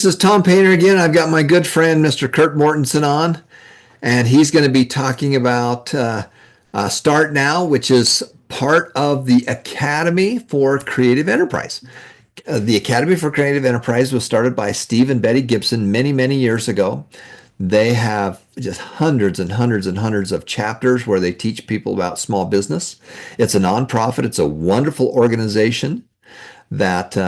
This is Tom Painter again. I've got my good friend, Mr. Kurt Mortensen on, and he's going to be talking about Start Now, which is part of the Academy for Creative Enterprise. The Academy for Creative Enterprise was started by Steve and Betty Gibson many, many years ago. They have just hundreds and hundreds and hundreds of chapters where they teach people about small business. It's a nonprofit. It's a wonderful organization that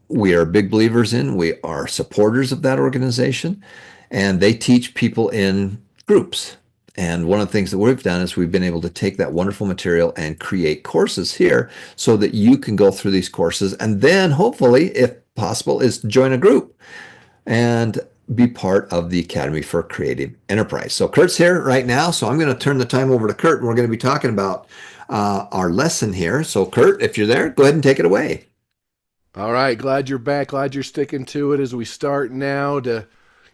we are big believers in. We are supporters of that organization, and they teach people in groups. And one of the things that we've done is we've been able to take that wonderful material and create courses here so that you can go through these courses and then hopefully, if possible, is join a group and be part of the Academy for Creative Enterprise. So Kurt's here right now, so I'm going to turn the time over to Kurt, and we're going to be talking about our lesson here. So Kurt, if you're there, go ahead and take it away. All right, glad you're back. Glad you're sticking to it as we start now to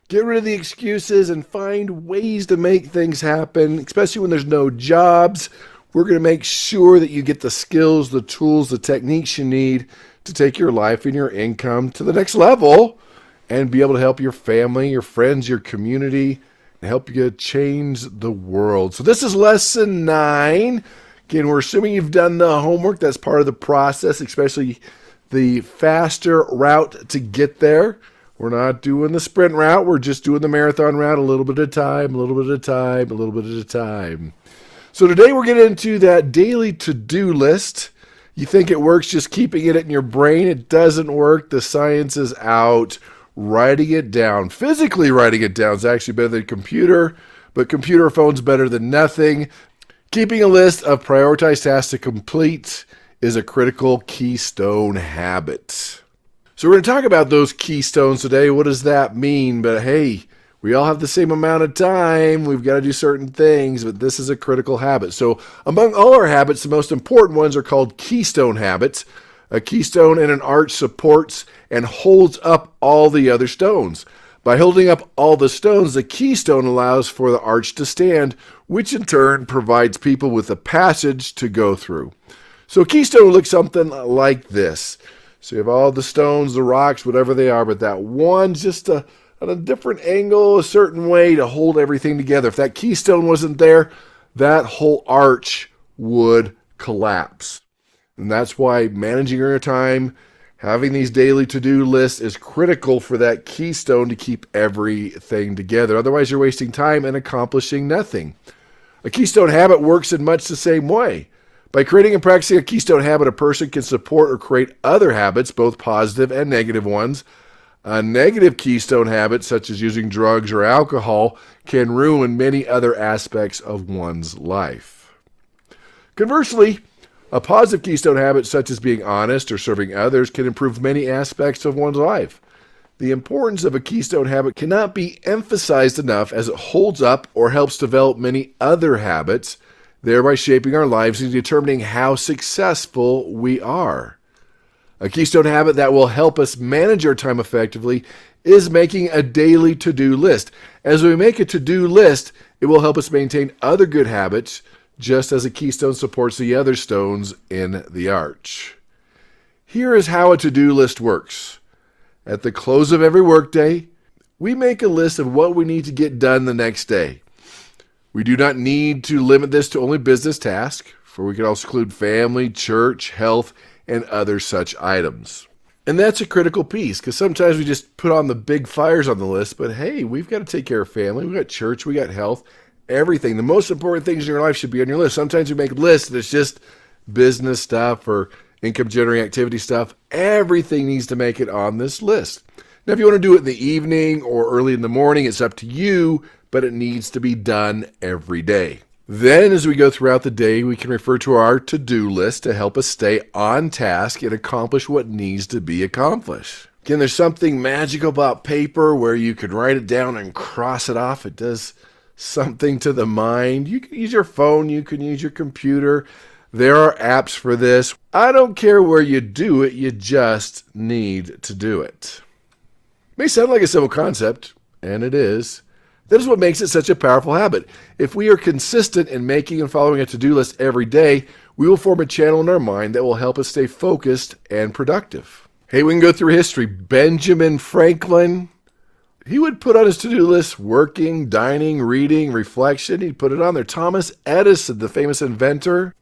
get rid of the excuses and find ways to make things happen, especially when there's no jobs. We're going to make sure that you get the skills, the tools, the techniques you need to take your life and your income to the next level and be able to help your family, your friends, your community, and help you change the world. So this is lesson 9. Again, we're assuming you've done the homework. That's part of the process, especially the faster route to get there. We're not doing the sprint route. We're just doing the marathon route a little bit at a time, a little bit at a time, a little bit at a time. So today we're getting into that daily to-do list. You think it works just keeping it in your brain. It doesn't work. The science is out. Writing it down, physically writing it down is actually better than computer, but computer phone's better than nothing. Keeping a list of prioritized tasks to complete is a critical keystone habit. So we're going to talk about those keystones today. What does that mean? But hey, we all have the same amount of time. We've got to do certain things, but this is a critical habit. So among all our habits, the most important ones are called keystone habits. A keystone in an arch supports and holds up all the other stones. By holding up all the stones, the keystone allows for the arch to stand, which in turn provides people with a passage to go through. So a keystone looks something like this. So you have all the stones, the rocks, whatever they are, but that one's just at a different angle, a certain way to hold everything together. If that keystone wasn't there, that whole arch would collapse. And that's why managing your time, having these daily to-do lists is critical for that keystone to keep everything together. Otherwise, you're wasting time and accomplishing nothing. A keystone habit works in much the same way. By creating and practicing a keystone habit, a person can support or create other habits, both positive and negative ones. A negative keystone habit, such as using drugs or alcohol, can ruin many other aspects of one's life. Conversely, a positive keystone habit, such as being honest or serving others, can improve many aspects of one's life. The importance of a keystone habit cannot be emphasized enough as it holds up or helps develop many other habits, thereby shaping our lives and determining how successful we are. A keystone habit that will help us manage our time effectively is making a daily to-do list. As we make a to-do list, it will help us maintain other good habits, just as a keystone supports the other stones in the arch. Here is how a to-do list works. At the close of every workday, we make a list of what we need to get done the next day. We do not need to limit this to only business tasks, for we can also include family, church, health, and other such items. And that's a critical piece, because sometimes we just put on the big fires on the list, but hey, we've got to take care of family, we've got church, we got health, everything. The most important things in your life should be on your list. Sometimes we make lists that's just business stuff or income-generating activity stuff. Everything needs to make it on this list. Now, if you want to do it in the evening or early in the morning, it's up to you, but it needs to be done every day. Then, as we go throughout the day, we can refer to our to-do list to help us stay on task and accomplish what needs to be accomplished. Again, there's something magical about paper where you can write it down and cross it off. It does something to the mind. You can use your phone, you can use your computer. There are apps for this. I don't care where you do it, you just need to do it. It may sound like a simple concept, and it is. That is what makes it such a powerful habit. If we are consistent in making and following a to-do list every day, we will form a channel in our mind that will help us stay focused and productive. Hey, we can go through history. Benjamin Franklin, he would put on his to-do list working, dining, reading, reflection. He'd put it on there. Thomas Edison, the famous inventor,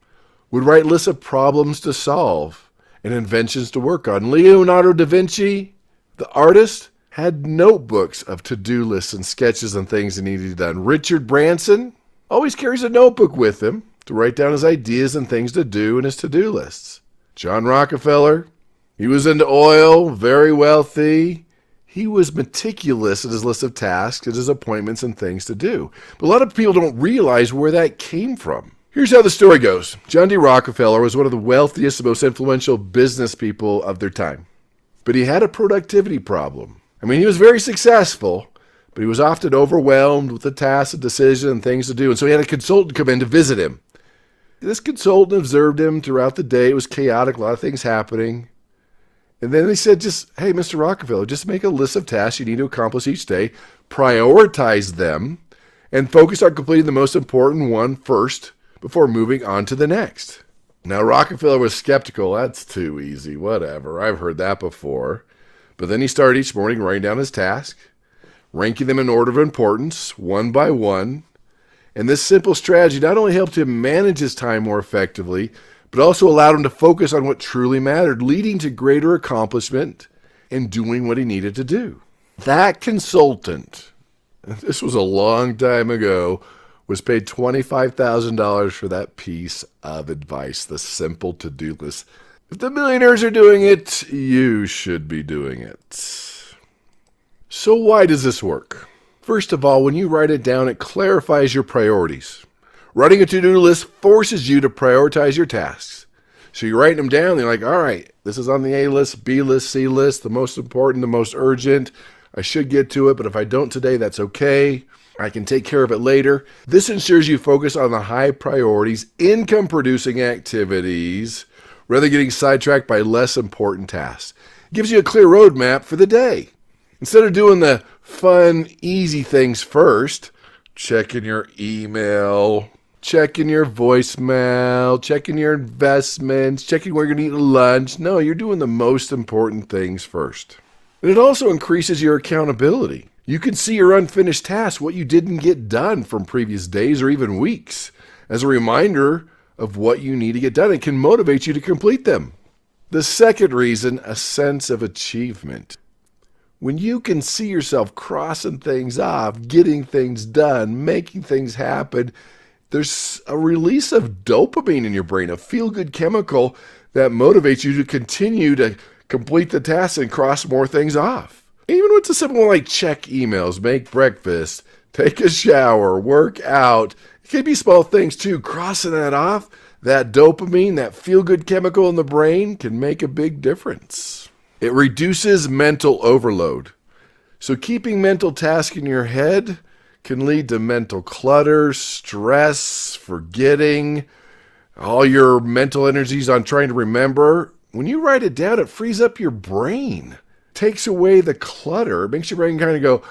would write lists of problems to solve and inventions to work on. Leonardo da Vinci, the artist, had notebooks of to-do lists and sketches and things that needed done. Richard Branson always carries a notebook with him to write down his ideas and things to do in his to-do lists. John Rockefeller, he was into oil, very wealthy. He was meticulous in his list of tasks and his appointments and things to do. But a lot of people don't realize where that came from. Here's how the story goes. John D. Rockefeller was one of the wealthiest and most influential business people of their time. But he had a productivity problem. I mean, he was very successful, but he was often overwhelmed with the tasks and decisions and things to do. And so he had a consultant come in to visit him. This consultant observed him throughout the day. It was chaotic, a lot of things happening. And then they said, hey, Mr. Rockefeller, just make a list of tasks you need to accomplish each day, prioritize them, and focus on completing the most important one first before moving on to the next. Now, Rockefeller was skeptical. That's too easy, whatever. I've heard that before. But then he started each morning writing down his task, ranking them in order of importance, one by one. And this simple strategy not only helped him manage his time more effectively, but also allowed him to focus on what truly mattered, leading to greater accomplishment and doing what he needed to do. That consultant, this was a long time ago, was paid $25,000 for that piece of advice, the simple to-do list. If the millionaires are doing it, you should be doing it. So why does this work? First of all, when you write it down, it clarifies your priorities. Writing a to-do list forces you to prioritize your tasks. So you're writing them down, and you're like, all right, this is on the A list, B list, C list, the most important, the most urgent. I should get to it, but if I don't today, that's okay. I can take care of it later. This ensures you focus on the high priorities, income-producing activities, rather than getting sidetracked by less important tasks. It gives you a clear roadmap for the day. Instead of doing the fun, easy things first, checking your email, checking your voicemail, checking your investments, checking where you're going to eat lunch. No, you're doing the most important things first. And it also increases your accountability. You can see your unfinished tasks, what you didn't get done from previous days or even weeks, as a reminder of what you need to get done. It can motivate you to complete them. The second reason, a sense of achievement. When you can see yourself crossing things off, getting things done, making things happen, there's a release of dopamine in your brain, a feel-good chemical that motivates you to continue to complete the tasks and cross more things off. Even with the simple one like check emails, make breakfast, take a shower, work out. It can be small things too. Crossing that off, that dopamine, that feel-good chemical in the brain can make a big difference. It reduces mental overload. So keeping mental tasks in your head can lead to mental clutter, stress, forgetting, all your mental energies on trying to remember. When you write it down, it frees up your brain, takes away the clutter. It makes your brain kind of go,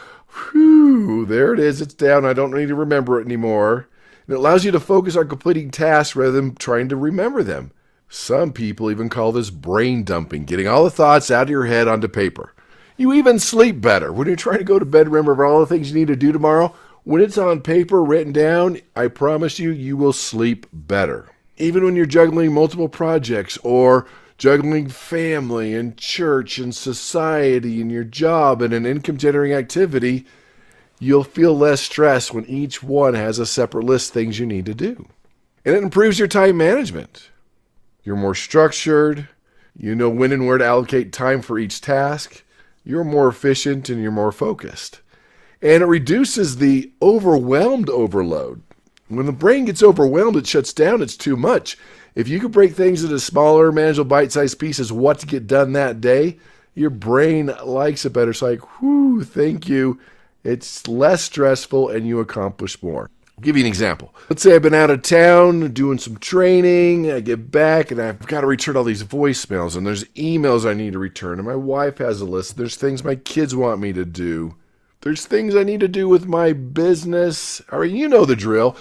whew, there it is, it's down, I don't need to remember it anymore. And it allows you to focus on completing tasks rather than trying to remember them. Some people even call this brain dumping, getting all the thoughts out of your head onto paper. You even sleep better. When you're trying to go to bed, remember all the things you need to do tomorrow. When it's on paper, written down, I promise you, you will sleep better. Even when you're juggling multiple projects or juggling family and church and society and your job and an income-generating activity, you'll feel less stress when each one has a separate list of things you need to do. And it improves your time management. You're more structured. You know when and where to allocate time for each task. You're more efficient and you're more focused. And it reduces the overwhelmed overload. When the brain gets overwhelmed, it shuts down. It's too much. If you could break things into smaller, manageable, bite-sized pieces, what to get done that day, your brain likes it better. It's like, whoo, thank you. It's less stressful and you accomplish more. I'll give you an example. Let's say I've been out of town doing some training. I get back and I've got to return all these voicemails and there's emails I need to return. And my wife has a list. There's things my kids want me to do. There's things I need to do with my business. All right, you know the drill.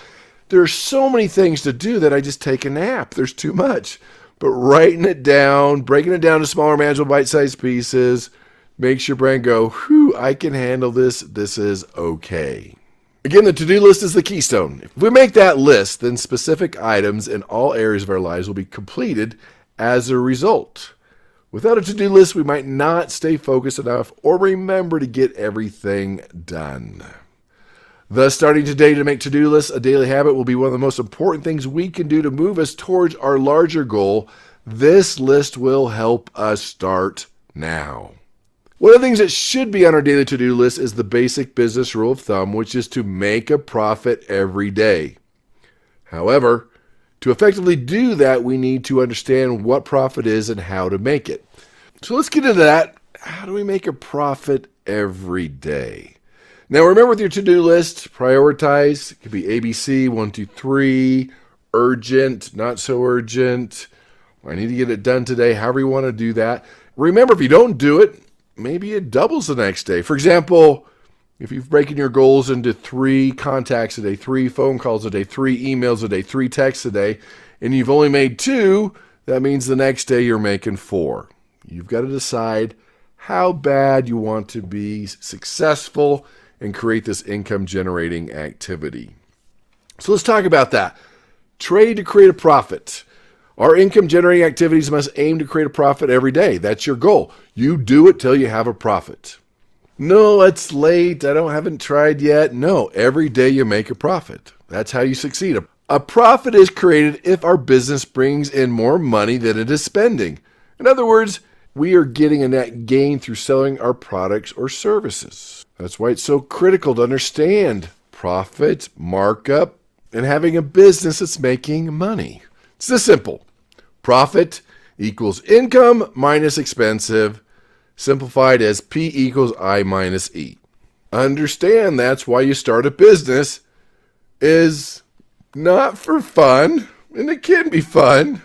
There's so many things to do that I just take a nap. There's too much. But writing it down, breaking it down to smaller, manageable, bite-sized pieces makes your brain go, whew, I can handle this. This is okay. Again, the to-do list is the keystone. If we make that list, then specific items in all areas of our lives will be completed as a result. Without a to-do list, we might not stay focused enough or remember to get everything done. Thus, starting today to make to-do lists a daily habit will be one of the most important things we can do to move us towards our larger goal. This list will help us start now. One of the things that should be on our daily to-do list is the basic business rule of thumb, which is to make a profit every day. However, to effectively do that, we need to understand what profit is and how to make it. So let's get into that. How do we make a profit every day? Now remember with your to-do list, prioritize. It could be ABC, 1, 2, 3, urgent, not so urgent. I need to get it done today, however you want to do that. Remember, if you don't do it, maybe it doubles the next day. For example, if you've broken your goals into 3 contacts a day, 3 phone calls a day, 3 emails a day, 3 texts a day, and you've only made 2, that means the next day you're making 4. You've got to decide how bad you want to be successful and create this income-generating activity. So let's talk about that. Trade to create a profit. Our income-generating activities must aim to create a profit every day. That's your goal. You do it till you have a profit. No, it's late. Haven't tried yet. No, every day you make a profit. That's how you succeed. A profit is created if our business brings in more money than it is spending. In other words, we are getting a net gain through selling our products or services. That's why it's so critical to understand profit, markup, and having a business that's making money. It's this simple. Profit equals income minus expensive, simplified as P equals I minus E. Understand that's why you start a business is not for fun, and it can be fun,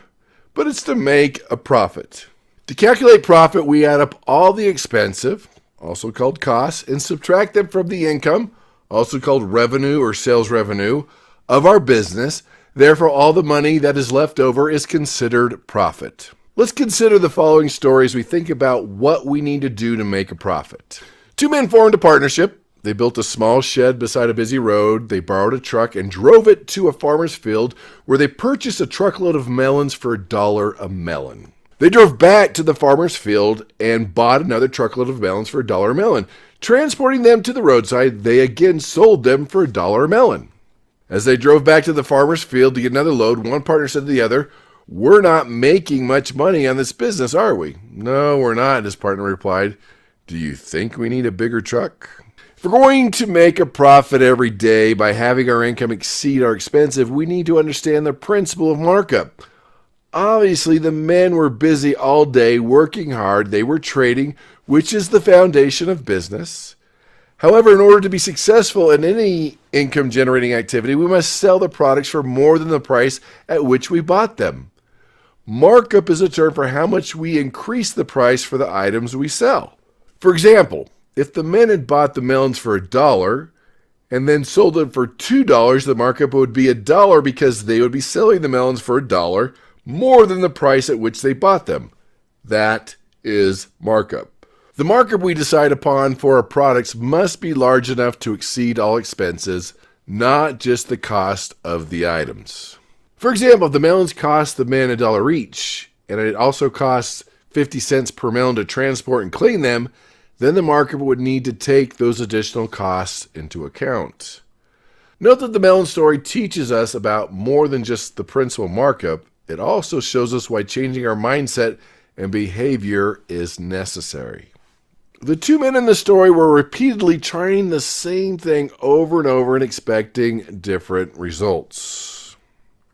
but it's to make a profit. To calculate profit, we add up all the expensive, also called costs, and subtract them from the income, also called revenue or sales revenue, of our business. Therefore, all the money that is left over is considered profit. Let's consider the following stories we think about what we need to do to make a profit. 2 men formed a partnership. They built a small shed beside a busy road. They borrowed a truck and drove it to a farmer's field where they purchased a truckload of melons for $1 a melon. They drove back to the farmer's field and bought another truckload of melons for $1 a melon. Transporting them to the roadside, they again sold them for $1 a melon. As they drove back to the farmer's field to get another load, one partner said to the other, "We're not making much money on this business, are we?" "No, we're not," his partner replied. "Do you think we need a bigger truck?" If we're going to make a profit every day by having our income exceed our expenses, we need to understand the principle of markup. Obviously, the men were busy all day, working hard. They were trading, which is the foundation of business. However, in order to be successful in any income-generating activity, we must sell the products for more than the price at which we bought them. Markup is a term for how much we increase the price for the items we sell. For example, if the men had bought the melons for $1 and then sold them for $2, the markup would be $1 because they would be selling the melons for $1 more than the price at which they bought them. That is markup. The markup we decide upon for our products must be large enough to exceed all expenses, not just the cost of the items. For example, if the melons cost the men $1 each, and it also costs 50 cents per melon to transport and clean them, then the markup would need to take those additional costs into account. Note that the melon story teaches us about more than just the principal markup. It also shows us why changing our mindset and behavior is necessary. The 2 men in the story were repeatedly trying the same thing over and over and expecting different results.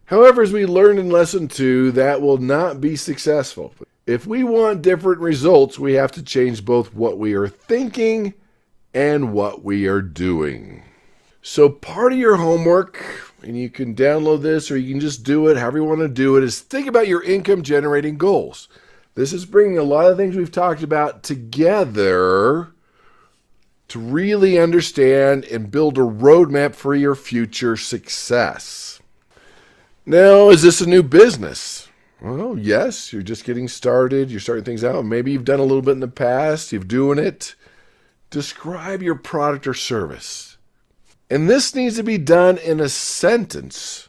However, as we learned in lesson 2, that will not be successful. If we want different results, we have to change both what we are thinking and what we are doing. So part of your homework, and you can download this or you can just do it however you want to do it, is think about your income generating goals. This is bringing a lot of things we've talked about together to really understand and build a roadmap for your future success. Now, is this a new business? Well, yes, you're just getting started. You're starting things out. Maybe you've done a little bit in the past. You're doing it. Describe your product or service. And this needs to be done in a sentence.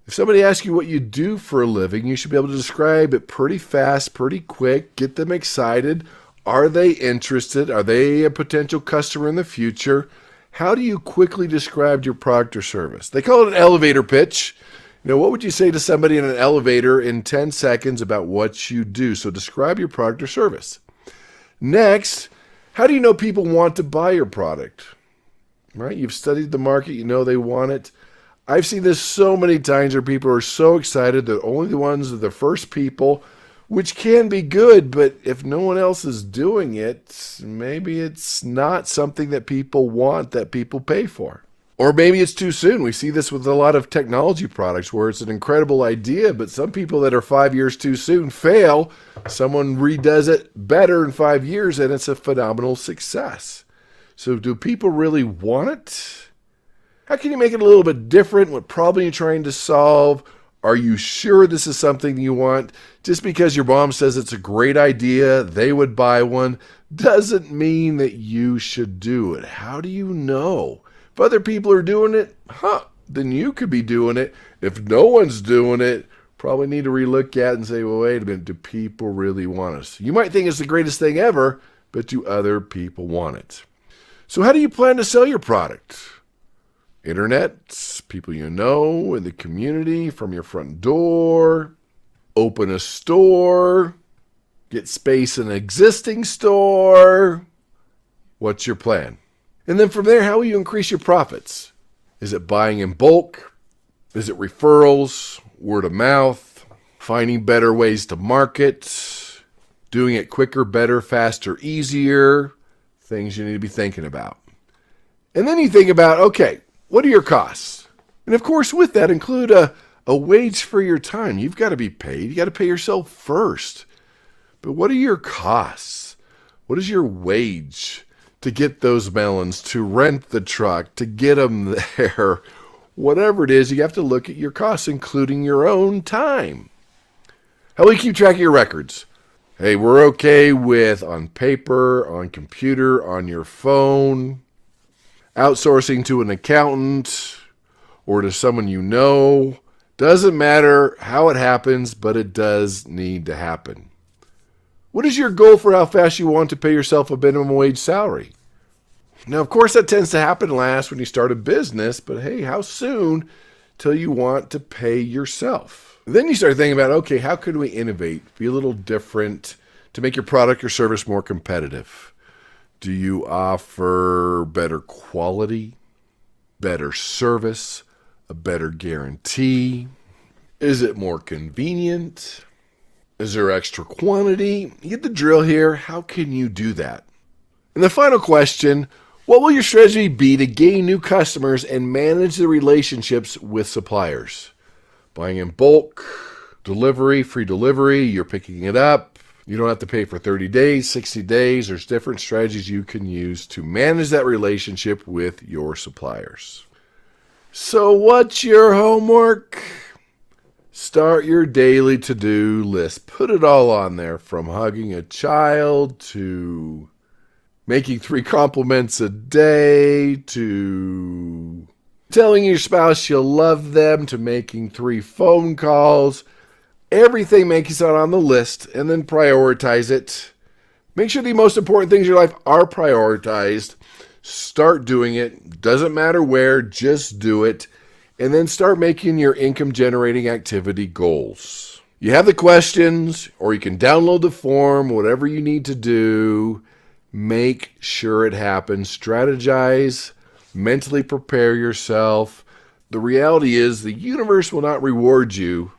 If somebody asks you what you do for a living, you should be able to describe it pretty fast, pretty quick, get them excited. Are they interested? Are they a potential customer in the future? How do you quickly describe your product or service? They call it an elevator pitch. What would you say to somebody in an elevator in 10 seconds about what you do? So describe your product or service. Next, how do you know people want to buy your product? Right? You've studied the market. You know they want it. I've seen this so many times where people are so excited that only the ones are the first people, which can be good, but if no one else is doing it, maybe it's not something that people want, that people pay for. Or maybe it's too soon. We see this with a lot of technology products where it's an incredible idea, but some people that are 5 years too soon fail. Someone redoes it better in 5 years, and it's a phenomenal success. So do people really want it? How can you make it a little bit different? What problem you're trying to solve? Are you sure this is something you want? Just because your mom says it's a great idea, they would buy one, doesn't mean that you should do it. How do you know? If other people are doing it, then you could be doing it. If no one's doing it, probably need to relook at it and say, well, wait a minute, do people really want us? You might think it's the greatest thing ever, but do other people want it? So how do you plan to sell your product? Internet, people you know in the community, from your front door, open a store, get space in an existing store. What's your plan? And then from there, how will you increase your profits? Is it buying in bulk? Is it referrals, word of mouth, finding better ways to market, doing it quicker, better, faster, easier? Things you need to be thinking about. And then you think about, okay, what are your costs? And of course, with that, include a wage for your time. You've got to be paid. You got to pay yourself first. But what are your costs? What is your wage to get those melons, to rent the truck, to get them there? Whatever it is, you have to look at your costs, including your own time. How will you keep track of your records? Hey, we're okay with on paper, on computer, on your phone, outsourcing to an accountant or to someone you know. Doesn't matter how it happens, but it does need to happen. What is your goal for how fast you want to pay yourself a minimum wage salary? Now, of course, that tends to happen last when you start a business, but hey, how soon till you want to pay yourself? Then you start thinking about, okay, how could we innovate, be a little different to make your product or service more competitive? Do you offer better quality, better service, a better guarantee? Is it more convenient? Is there extra quantity? You get the drill here. How can you do that? And the final question, what will your strategy be to gain new customers and manage the relationships with suppliers? Buying in bulk, delivery, free delivery, you're picking it up. You don't have to pay for 30 days, 60 days. There's different strategies you can use to manage that relationship with your suppliers. So what's your homework? Start your daily to-do list. Put it all on there, from hugging a child to making 3 compliments a day to telling your spouse you love them to making 3 phone calls. Everything makes it on the list, and then prioritize it. Make sure the most important things in your life are prioritized. Start doing it. Doesn't matter where, just do it. And then start making your income-generating activity goals. You have the questions, or you can download the form, whatever you need to do. Make sure it happens. Strategize. Mentally prepare yourself. The reality is the universe will not reward you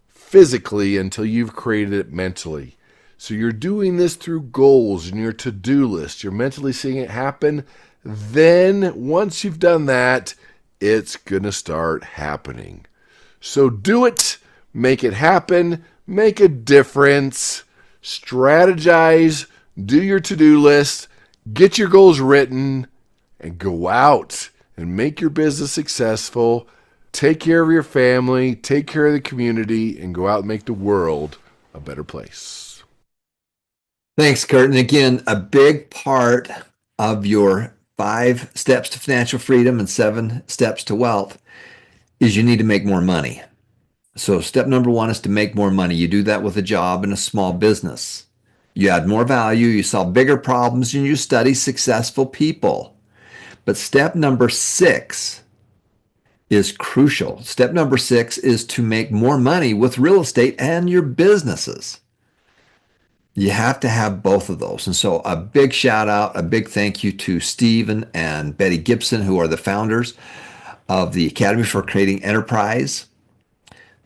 physically until you've created it mentally. So you're doing this through goals and your to-do list. You're mentally seeing it happen. Then once you've done that, it's going to start happening. So do it. Make it happen. Make a difference. Strategize. Do your to-do list. Get your goals written and go out and make your business successful. Take care of your family, take care of the community, and go out and make the world a better place. Thanks, Kurt. And again, a big part of your 5 steps to financial freedom and 7 steps to wealth is you need to make more money. So step number 1 is to make more money. You do that with a job and a small business. You add more value, you solve bigger problems, and you study successful people. But step number 6 is crucial. Step number 6 is to make more money with real estate and your businesses. You have to have both of those. And so a big shout out, a big thank you to Stephen and Betty Gibson, who are the founders of the Academy for Creating Enterprise.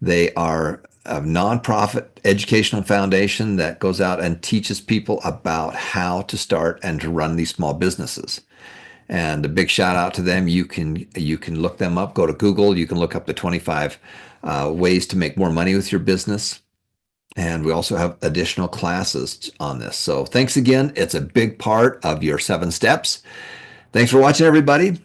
They are a nonprofit educational foundation that goes out and teaches people about how to start and to run these small businesses. And a big shout out to them. You can look them up. Go to Google. You can look up the 25 ways to make more money with your business. And we also have additional classes on this. So thanks again. It's a big part of your 7 steps. Thanks for watching, everybody.